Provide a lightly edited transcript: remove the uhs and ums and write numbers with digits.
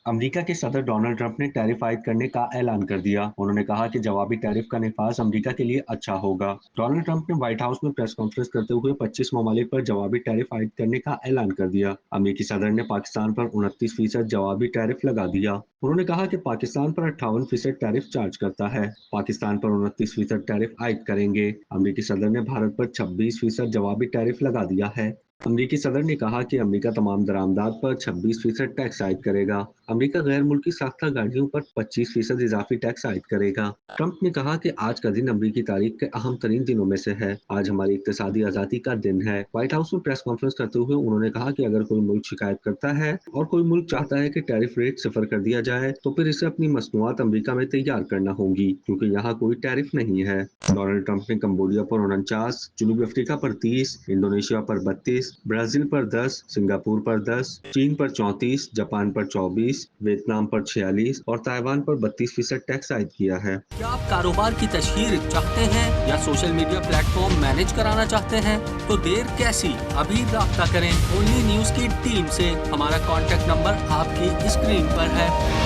America के सदर Donald Trump ने टैरिफ आयद करने का ऐलान कर दिया। उन्होंने कहा कि जवाबी टैरिफ का नफाज अमेरिका के लिए अच्छा होगा। डोनाल्ड ट्रंप ने व्हाइट हाउस में प्रेस कॉन्फ्रेंस करते हुए 25 ममालिक पर जवाबी टैरिफ आयद करने का ऐलान कर दिया। अमेरिकी सदर ने पाकिस्तान पर 29% जवाबी टैरिफ लगा दिया। उन्होंने कहा कि पाकिस्तान पर 58% टैरिफ चार्ज करता है। पाकिस्तान पर 29% टैरिफ आयद करेंगे। अमेरिकी सदर ने भारत पर 26% जवाबी टैरिफ लगा दिया है। अमेरिकी सदर ने कहा कि अमेरिका तमाम दरामदात पर 26% टैक्स आयद करेगा। अमेरिका गैर मुल्की साख्ता गाड़ियों पर 25% इजाफी टैक्स आयद करेगा। ट्रंप ने कहा कि आज का दिन अमेरिकी तारीख के अहम तरीन दिनों में से है। आज हमारी इक्तिसादी आज़ादी का दिन है। व्हाइट हाउस में प्रेस कॉन्फ्रेंस करते हुए उन्होंने कहा कि अगर कोई मुल्क शिकायत करता है और कोई मुल्क चाहता है कि टैरिफ रेट सिफर कर दिया जाए तो फिर इसे अपनी मसनूआत अमेरिका में तैयार करना होगी, क्योंकि यहाँ कोई टैरिफ नहीं है। डोनाल्ड ट्रंप ने कंबोडिया पर 49, जनूबी अफ्रीका पर 30, इंडोनेशिया पर 32, ब्राजील पर 10, सिंगापुर पर 10, चीन पर 34, जापान पर 24, वियतनाम पर 46 और ताइवान पर 32% टैक्स आयद किया है। क्या आप कारोबार की तशहीर चाहते हैं या सोशल मीडिया प्लेटफॉर्म मैनेज कराना चाहते हैं? तो देर कैसी, अभी राब्ता करें ओनली न्यूज की टीम से। हमारा कॉन्टैक्ट नंबर आपकी स्क्रीन पर है।